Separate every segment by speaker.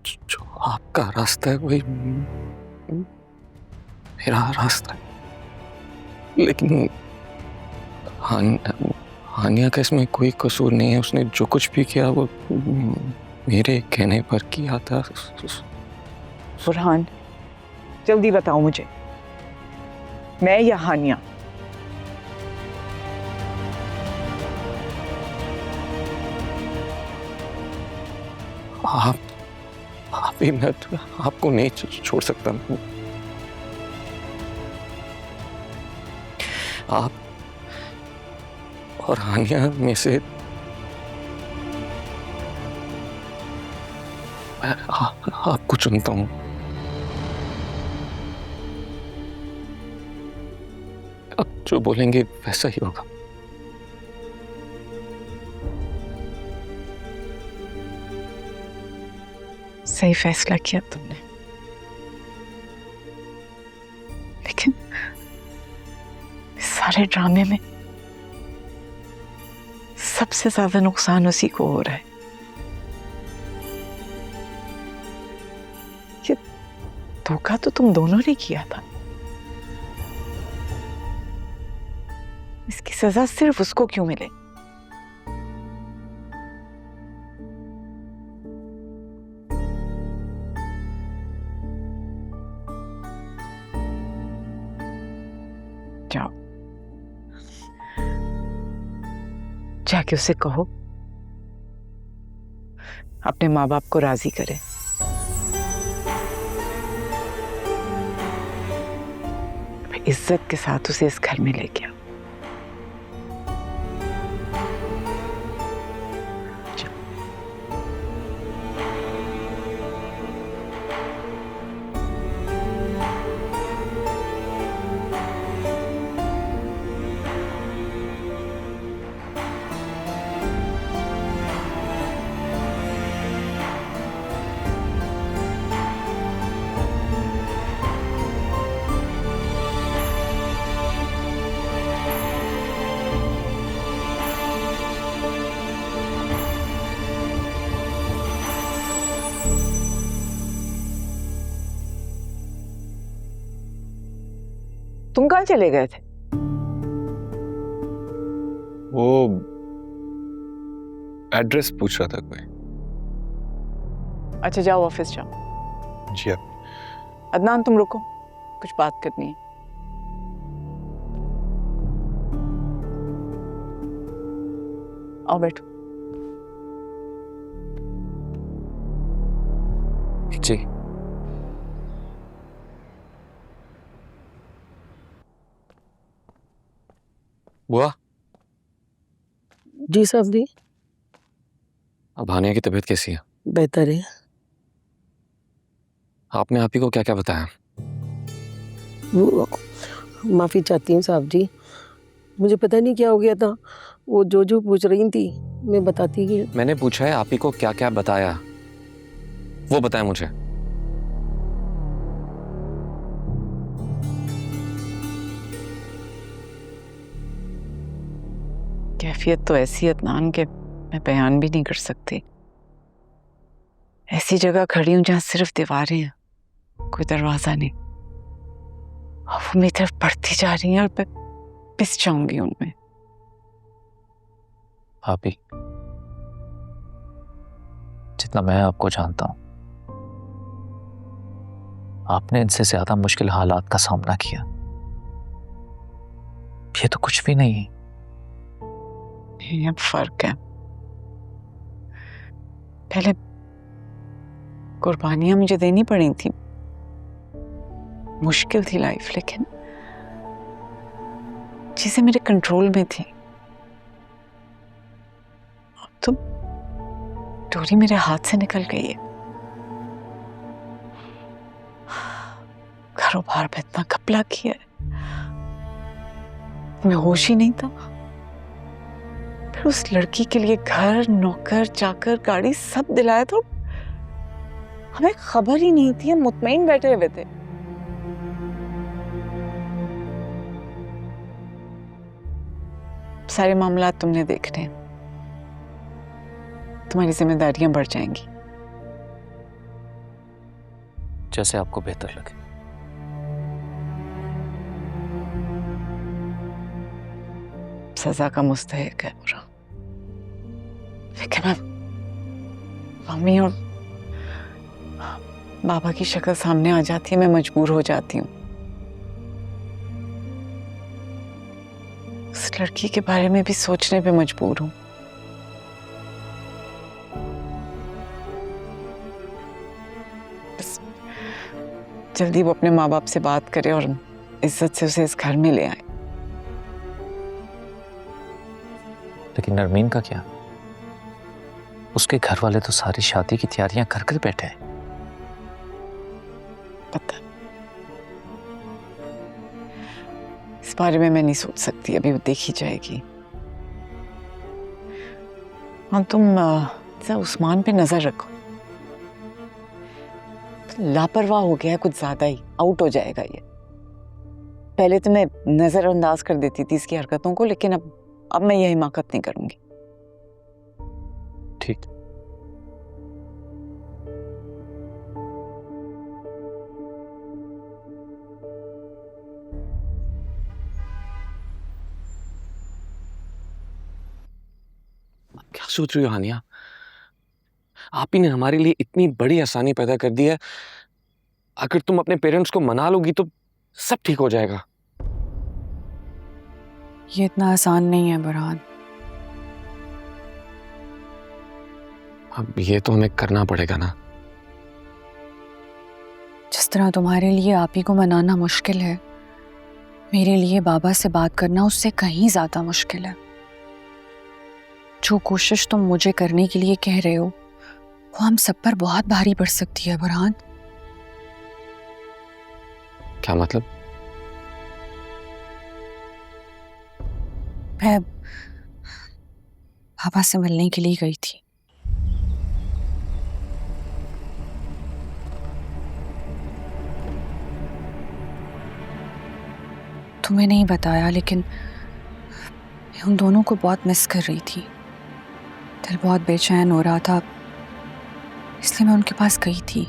Speaker 1: जो आपका रास्ता है वही मेरा रास्ता है, लेकिन हानिया का इसमें कोई कसूर नहीं है। उसने जो कुछ भी किया वो मेरे कहने पर किया था।
Speaker 2: फरहान, जल्दी बताओ मुझे, मैं या हानिया?
Speaker 1: आप ही, मैं आपको नहीं छोड़ सकता। आप और हानिया में से मैं आपको चुनता हूं। आप जो बोलेंगे वैसा ही होगा।
Speaker 2: सही फैसला किया तुमने, लेकिन इस सारे ड्रामे में सबसे ज्यादा नुकसान उसी को हो रहा है। ये धोखा तो तुम दोनों ने किया था। इसकी सजा सिर्फ उसको क्यों मिले? जाओ, जाके उसे कहो अपने माँ बाप को राजी करे। इज्जत के साथ उसे इस घर में लेके आओ। तुम कहाँ चले गए थे?
Speaker 1: वो एड्रेस पूछ रहा था कोई।
Speaker 2: अच्छा, जाओ ऑफिस जाओ।
Speaker 1: जी आप।
Speaker 2: अदनान, तुम रुको, कुछ बात करनी है। आओ बैठो।
Speaker 1: जी। बुआ।
Speaker 3: जी साहब जी।
Speaker 1: अब हानिया की तबीयत कैसी है?
Speaker 3: बेहतर है।
Speaker 1: आपने आप ही को क्या क्या बताया?
Speaker 3: वो माफ़ी चाहती हूँ साहब जी, मुझे पता नहीं क्या हो गया था। वो जो पूछ रही थी मैं बताती गई।
Speaker 1: मैंने पूछा है आप ही को क्या क्या बताया, वो बताया मुझे।
Speaker 2: कैफियत तो ऐसी अदनान के मैं बयान भी नहीं कर सकती। ऐसी जगह खड़ी हूं जहां सिर्फ दीवारें हैं, कोई दरवाजा नहीं। और वो मेरी तरफ बढ़ती जा रही हैं और मैं पिस जाऊंगी उनमें।
Speaker 4: आप ही, जितना मैं आपको जानता हूं, आपने इनसे ज्यादा मुश्किल हालात का सामना किया। ये तो कुछ भी नहीं है।
Speaker 2: ये फर्क है। पहले कुर्बानियां मुझे देनी पड़ी थी, मुश्किल थी लाइफ, लेकिन चीजें मेरे कंट्रोल में थी। अब तो डोरी मेरे हाथ से निकल गई है। कारोबार पे इतना घपला किया है, मैं होश ही नहीं था। फिर उस लड़की के लिए घर, नौकर, चाकर, गाड़ी सब दिलाया था। हमें खबर ही नहीं थी, हम मुतमईन बैठे हुए थे। सारे मामला तुमने देखने हैं, तुम्हारी जिम्मेदारियां बढ़ जाएंगी।
Speaker 4: जैसे आपको बेहतर लगे।
Speaker 2: सजा का मुस्तहिक है बुरा, लेकिन अब मम्मी और बाबा की शक्ल सामने आ जाती है, मैं मजबूर हो जाती हूँ। उस लड़की के बारे में भी सोचने पे मजबूर हूँ। बस जल्दी वो अपने माँ बाप से बात करे और इज्जत से उसे इस घर में ले आए।
Speaker 4: लेकिन नरमीन का क्या? उसके घर वाले तो सारी शादी की तैयारियां कर कर बैठे हैं।
Speaker 2: पता, इस बारे में मैं नहीं सोच सकती, अभी वो देखी जाएगी। हाँ, तुम उस्मान पे नजर रखो। लापरवाह हो गया है कुछ ज्यादा ही, आउट हो जाएगा ये। पहले तो मैं नजरअंदाज कर देती थी इसकी हरकतों को, लेकिन अब मैं ये हिमाकत नहीं करूंगी।
Speaker 4: ठीक।
Speaker 1: क्या सोच रही हो हानिया? आप ही ने हमारे लिए इतनी बड़ी आसानी पैदा कर दी है। अगर तुम अपने पेरेंट्स को मना लोगी तो सब ठीक हो जाएगा।
Speaker 5: ये इतना आसान नहीं है बुरहान।
Speaker 1: अब ये तो हमें करना पड़ेगा ना।
Speaker 5: जिस तरह तुम्हारे लिए आप ही को मनाना मुश्किल है, मेरे लिए बाबा से बात करना उससे कहीं ज्यादा मुश्किल है। जो कोशिश तुम मुझे करने के लिए कह रहे हो वो हम सब पर बहुत भारी पड़ सकती है बुरहान।
Speaker 1: क्या मतलब?
Speaker 5: मैं बाबा से मिलने के लिए गई थी। तुम्हें नहीं बताया, लेकिन मैं उन दोनों को बहुत मिस कर रही थी। दिल बहुत बेचैन हो रहा था, इसलिए मैं उनके पास गई थी।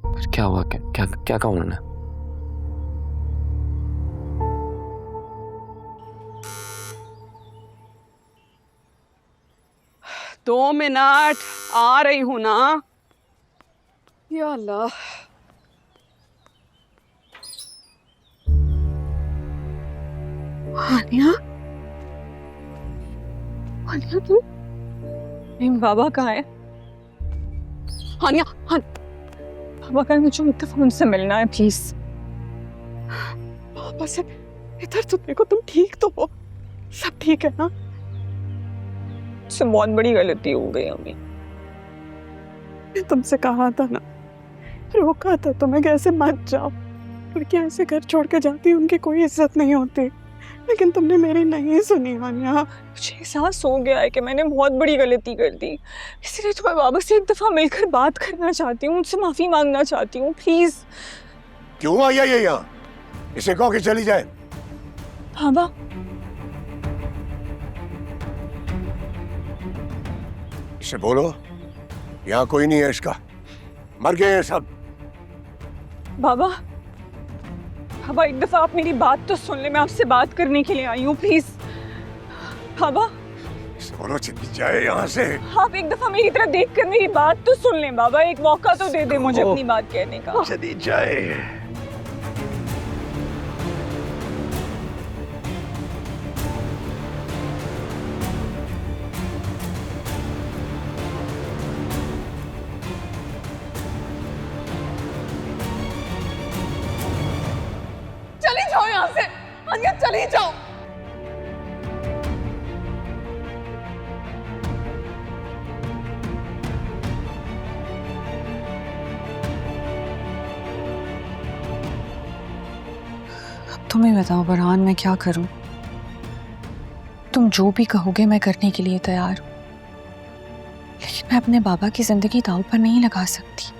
Speaker 1: पर क्या हुआ? क्या कहा उन्होंने?
Speaker 6: दो मिनट, आ रही हूं ना। या अल्लाह, हानिया, हानिया तुम? नहीं, बाबा कहाँ है? हानिया, बाबा कहाँ है? मुझे एक दफा उनसे मिलना है प्लीज। पापा से इधर तो देखो, तुम ठीक तो हो? सब ठीक है ना? मुझसे बहुत बड़ी गलती हो गई अम्मी। मैं तुमसे कहा था ना, रोका था तुम्हें कैसे मत जाओ, क्योंकि ऐसे घर छोड़ के जाती उनकी कोई इज्जत नहीं होती, लेकिन तुमने मेरी नहीं सुनी हानिया। मुझे एहसास हो गया है कि मैंने बहुत बड़ी गलती कर दी, इसलिए तो मैं बाबा से एक दफा मिलकर बात करना चाहती हूँ, उनसे माफी मांगना चाहती हूँ प्लीज।
Speaker 7: क्यों आई है ये यहाँ? इसे कहो कि चली जाए।
Speaker 5: बाबा,
Speaker 7: इसे बोलो यहाँ कोई नहीं है इसका, मर गए हैं सब।
Speaker 6: बाबा, बाबा एक दफा आप मेरी बात तो सुन ले, मैं आपसे बात करने के लिए आई हूँ प्लीज। बाबा,
Speaker 7: इसे बोलो चली जाए यहाँ से।
Speaker 6: आप एक दफा मेरी तरफ देख कर मेरी बात तो सुन लें बाबा, एक मौका तो दे दे मुझे अपनी बात कहने का।
Speaker 7: चली जाए।
Speaker 6: चली जाओ यहाँ से, हानिया चली जाओ।
Speaker 5: अब तुम्हें बताओ बुरहान, मैं क्या करूं? तुम जो भी कहोगे मैं करने के लिए तैयार हूं, लेकिन मैं अपने बाबा की जिंदगी दांव पर नहीं लगा सकती।